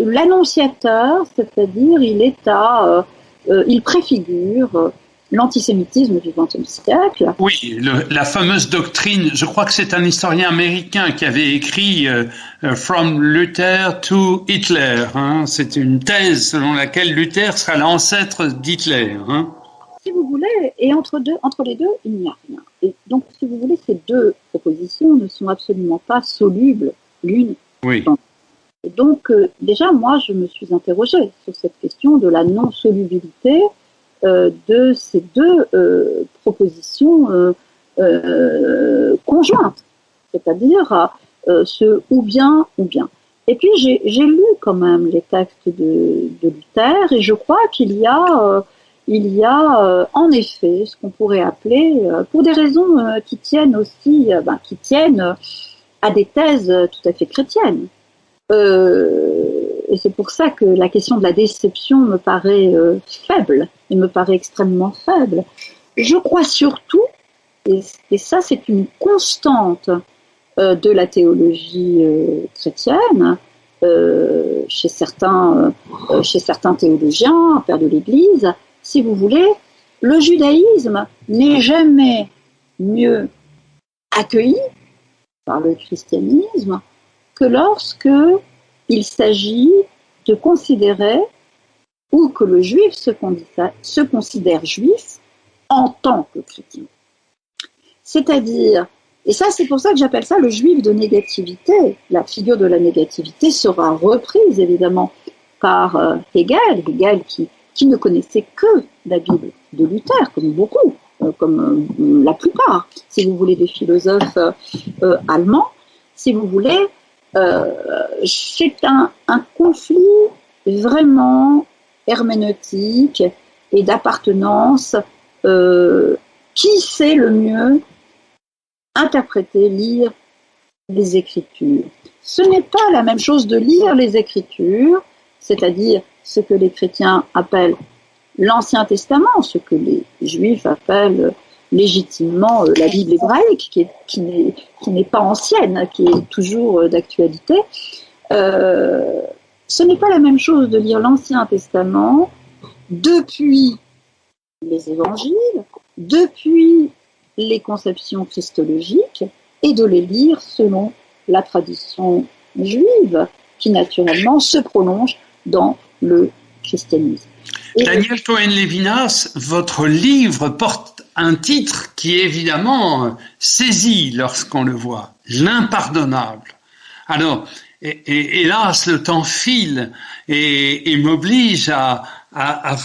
l'annonciateur, c'est-à-dire il préfigure l'antisémitisme du XXe siècle. Oui, la fameuse doctrine, je crois que c'est un historien américain qui avait écrit From Luther to Hitler. Hein. C'est une thèse selon laquelle Luther sera l'ancêtre d'Hitler. Hein. Si vous voulez, et entre les deux, il n'y a rien. Et donc, si vous voulez, ces deux propositions ne sont absolument pas solubles l'une dans l'autre. Et donc, déjà, moi, je me suis interrogée sur cette question de la non-solubilité de ces deux propositions conjointes, c'est-à-dire ce ou bien. Et puis j'ai lu quand même les textes de Luther et je crois qu'il y a en effet ce qu'on pourrait appeler, pour des raisons qui tiennent aussi, qui tiennent à des thèses tout à fait chrétiennes. Et c'est pour ça que la question de la déception me paraît faible, et me paraît extrêmement faible. Je crois surtout, et ça c'est une constante de la théologie chrétienne, chez certains théologiens, pères de l'Église, si vous voulez, le judaïsme n'est jamais mieux accueilli par le christianisme que lorsque il s'agit de considérer, ou que le juif se considère juif en tant que chrétien. C'est-à-dire, et ça c'est pour ça que j'appelle ça le juif de négativité. La figure de la négativité sera reprise évidemment par Hegel qui ne connaissait que la Bible de Luther, comme beaucoup, comme la plupart, si vous voulez, des philosophes allemands. Si vous voulez, c'est un conflit vraiment herméneutique et d'appartenance. Qui sait le mieux interpréter, lire les Écritures? Ce n'est pas la même chose de lire les Écritures, c'est-à-dire ce que les chrétiens appellent l'Ancien Testament, ce que les Juifs appellent légitimement la Bible hébraïque, qui n'est pas ancienne, qui est toujours d'actualité. Ce n'est pas la même chose de lire l'Ancien Testament depuis les évangiles, depuis les conceptions christologiques, et de les lire selon la tradition juive, qui naturellement se prolonge dans le christianisme. Daniel Cohen-Lévinas, votre livre porte un titre qui évidemment saisit lorsqu'on le voit, l'impardonnable. Alors, hélas, le temps file et m'oblige à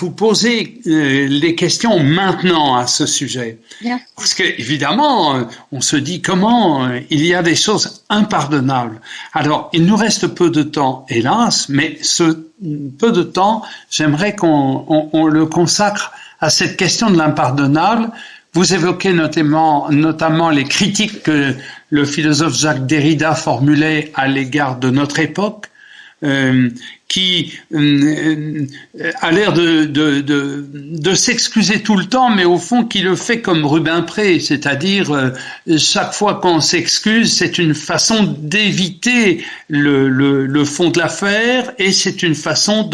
vous poser les questions maintenant à ce sujet. Bien. Parce que évidemment, on se dit comment il y a des choses impardonnables. Alors, il nous reste peu de temps, hélas, mais ce peu de temps, j'aimerais qu'on le consacre à cette question de l'impardonnable. Vous évoquez notamment les critiques que le philosophe Jacques Derrida formulait à l'égard de notre époque, qui a l'air de s'excuser tout le temps, mais au fond qui le fait comme Rubempré, c'est-à-dire chaque fois qu'on s'excuse, c'est une façon d'éviter le fond de l'affaire, et c'est une façon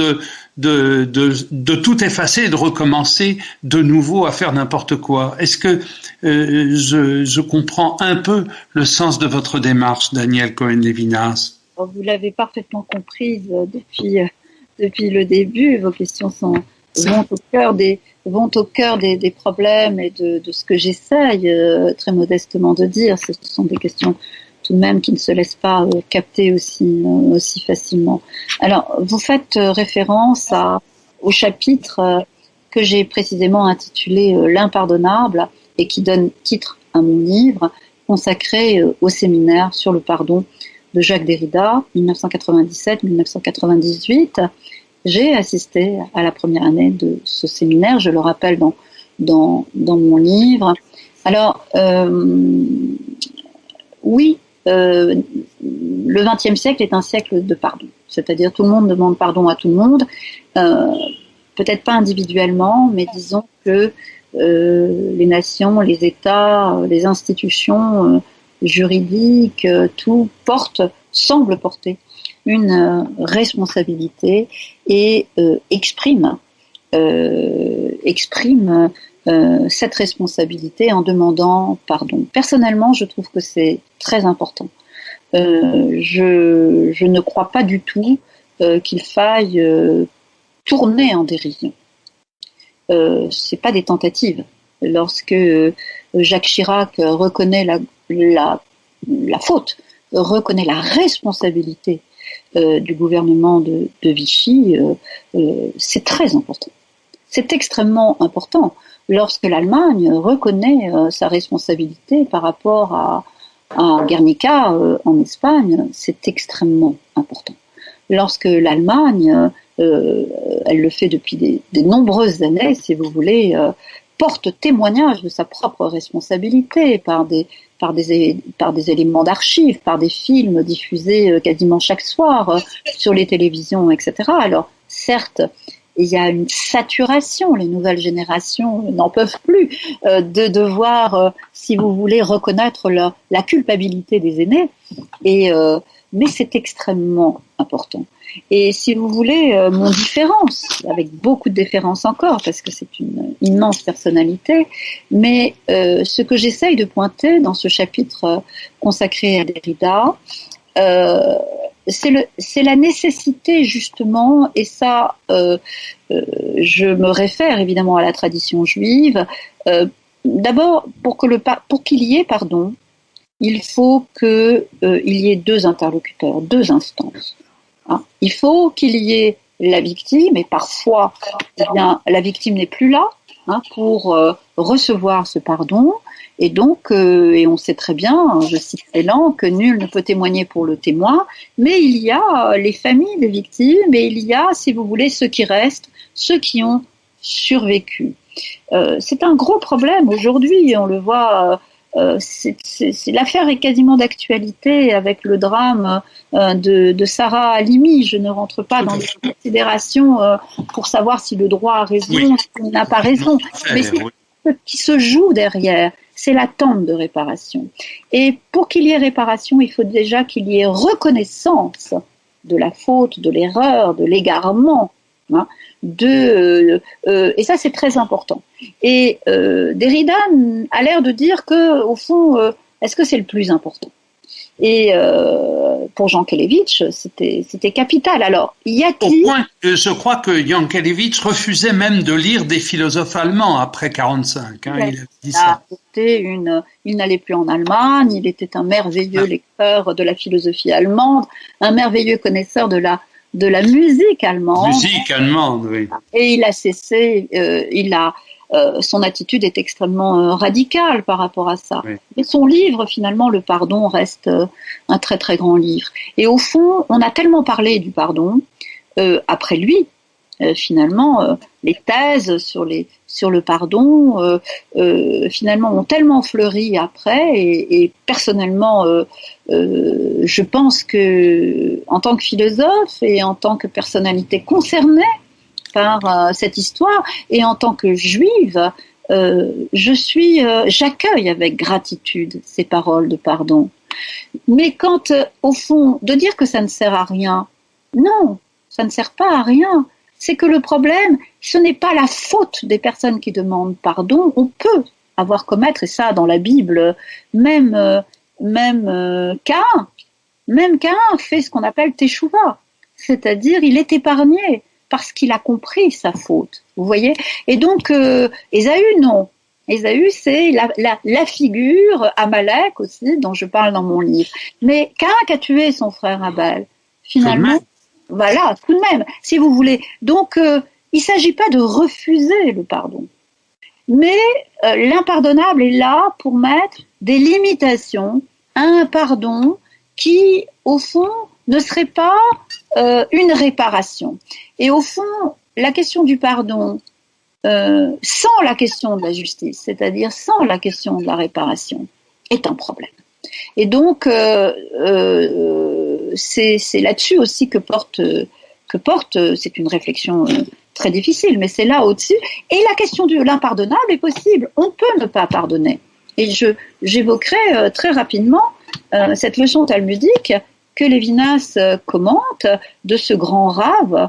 de tout effacer et de recommencer de nouveau à faire n'importe quoi. Est-ce que je comprends un peu le sens de votre démarche, Daniel Cohen-Lévinas? Vous l'avez parfaitement comprise depuis le début. Vos questions vont au cœur des problèmes et de ce que j'essaye très modestement de dire. Ce sont des questions tout de même qui ne se laissent pas capter aussi facilement. Alors, vous faites référence au chapitre que j'ai précisément intitulé L'impardonnable et qui donne titre à mon livre consacré au séminaire sur le pardon de Jacques Derrida, 1997-1998. J'ai assisté à la première année de ce séminaire, je le rappelle dans mon livre. Alors, oui, le XXe siècle est un siècle de pardon, c'est-à-dire tout le monde demande pardon à tout le monde, peut-être pas individuellement, mais disons que les nations, les États, les institutions juridiques, tout semble porter une responsabilité et exprime cette responsabilité en demandant pardon. Personnellement, je trouve que c'est très important. Je ne crois pas du tout qu'il faille tourner en dérision. C'est pas des tentatives. Lorsque Jacques Chirac reconnaît la faute, reconnaît la responsabilité du gouvernement de Vichy, c'est très important. C'est extrêmement important. Lorsque l'Allemagne reconnaît sa responsabilité par rapport à Guernica en Espagne, c'est extrêmement important. Lorsque l'Allemagne, elle le fait depuis des nombreuses années, si vous voulez, porte témoignage de sa propre responsabilité par des éléments d'archives, par des films diffusés quasiment chaque soir sur les télévisions, etc. Alors, certes, il y a une saturation, les nouvelles générations n'en peuvent plus de devoir, si vous voulez, reconnaître la culpabilité des aînés, mais c'est extrêmement important. Et si vous voulez, mon différence, avec beaucoup de différence encore, parce que c'est une immense personnalité, mais ce que j'essaye de pointer dans ce chapitre consacré à Derrida, c'est la nécessité justement, et ça, je me réfère évidemment à la tradition juive. D'abord, pour qu'il y ait pardon, il faut qu'il y ait deux interlocuteurs, deux instances. Hein. Il faut qu'il y ait la victime, et parfois, eh bien, la victime n'est plus là pour recevoir ce pardon. Et donc, et on sait très bien, je cite Celan, que nul ne peut témoigner pour le témoin, mais il y a les familles des victimes, et il y a, si vous voulez, ceux qui restent, ceux qui ont survécu. C'est un gros problème aujourd'hui, on le voit, l'affaire est quasiment d'actualité avec le drame de Sarah Halimi. Je ne rentre pas dans les considérations pour savoir si le droit a raison, s'il n'a pas raison, mais c'est ce qui se joue derrière. C'est l'attente de réparation. Et pour qu'il y ait réparation, il faut déjà qu'il y ait reconnaissance de la faute, de l'erreur, de l'égarement. Et ça, c'est très important. Et Derrida a l'air de dire que, au fond, est-ce que c'est le plus important ? Et pour Jankélévitch, c'était capital. Alors, y a-t-il... Au point que je crois que Jankélévitch refusait même de lire des philosophes allemands après 1945. Il a dit ça. Il n'allait plus en Allemagne, il était un merveilleux lecteur de la philosophie allemande, un merveilleux connaisseur de la musique allemande. Musique allemande, oui. Et il a cessé, son attitude est extrêmement radicale par rapport à ça. Oui. Et son livre, finalement, Le Pardon, reste un très très grand livre. Et au fond, on a tellement parlé du pardon après lui, finalement, les thèses sur le pardon, finalement, ont tellement fleuri après. Et personnellement, je pense que, en tant que philosophe et en tant que personnalité concernée par cette histoire, et en tant que juive, j'accueille avec gratitude ces paroles de pardon. Mais quand, au fond, de dire que ça ne sert à rien, non, ça ne sert pas à rien. C'est que le problème, ce n'est pas la faute des personnes qui demandent pardon. On peut avoir commettre, et ça dans la Bible, même Caïn fait ce qu'on appelle teshuva, c'est-à-dire il est épargné parce qu'il a compris sa faute. Vous voyez ? Et donc, Ésaü, non. Ésaü, c'est la figure, Amalek aussi, dont je parle dans mon livre. Mais Caïn qui a tué son frère Abel, finalement, voilà, tout de même, si vous voulez. Donc, il ne s'agit pas de refuser le pardon. Mais l'impardonnable est là pour mettre des limitations à un pardon qui, au fond, ne serait pas une réparation. Et au fond, la question du pardon, sans la question de la justice, c'est-à-dire sans la question de la réparation, est un problème. Et donc, c'est là-dessus aussi que porte, c'est une réflexion très difficile, mais c'est là au-dessus. Et la question de l'impardonnable est possible. On peut ne pas pardonner. Et j'évoquerai très rapidement cette leçon talmudique que Lévinas commente de ce grand rave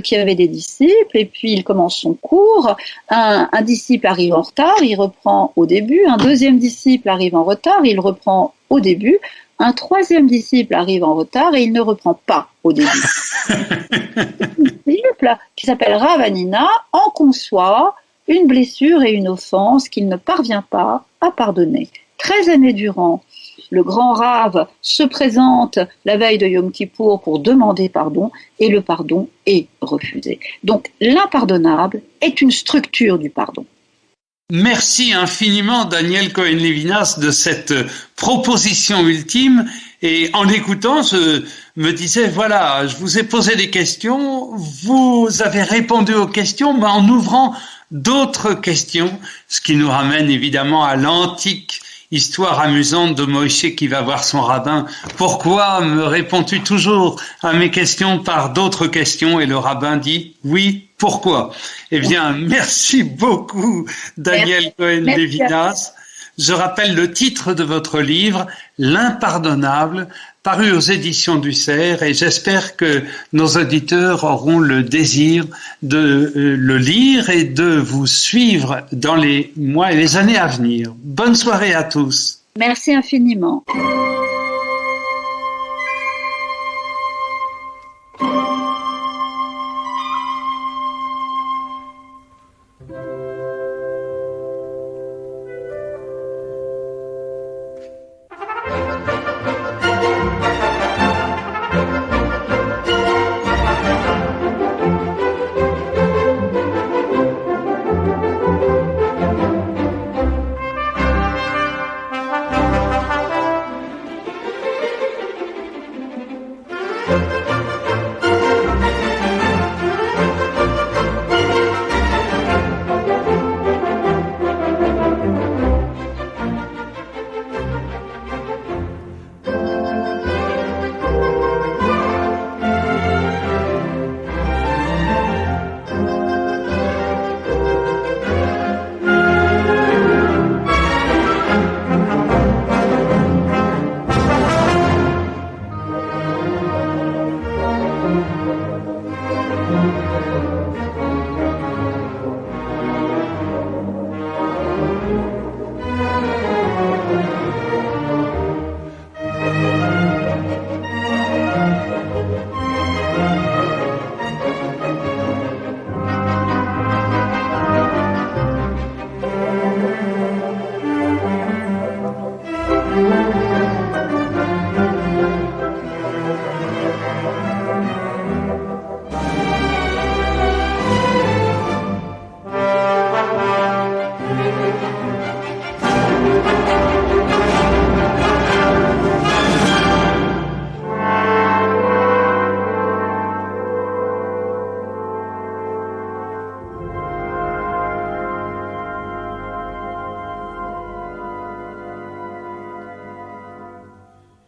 qui avait des disciples, et puis il commence son cours, un disciple arrive en retard, il reprend au début, un deuxième disciple arrive en retard, il reprend au début, un troisième disciple arrive en retard et il ne reprend pas au début. Un disciple qui s'appelle Rav Hanina en conçoit une blessure et une offense qu'il ne parvient pas à pardonner. 13 années durant, le grand Rav se présente la veille de Yom Kippour pour demander pardon et le pardon est refusé. Donc l'impardonnable est une structure du pardon. Merci infiniment Daniel Cohen-Lévinas de cette proposition ultime, et en l'écoutant je me disais voilà, je vous ai posé des questions, vous avez répondu aux questions, mais en ouvrant d'autres questions, ce qui nous ramène évidemment à l'antique histoire amusante de Moïse qui va voir son rabbin. Pourquoi me réponds-tu toujours à mes questions par d'autres questions? Et le rabbin dit oui, pourquoi? Eh bien, merci beaucoup Daniel Cohen-Lévinas. Je rappelle le titre de votre livre, L'impardonnable, paru aux éditions du Cerf, et j'espère que nos auditeurs auront le désir de le lire et de vous suivre dans les mois et les années à venir. Bonne soirée à tous. Merci infiniment.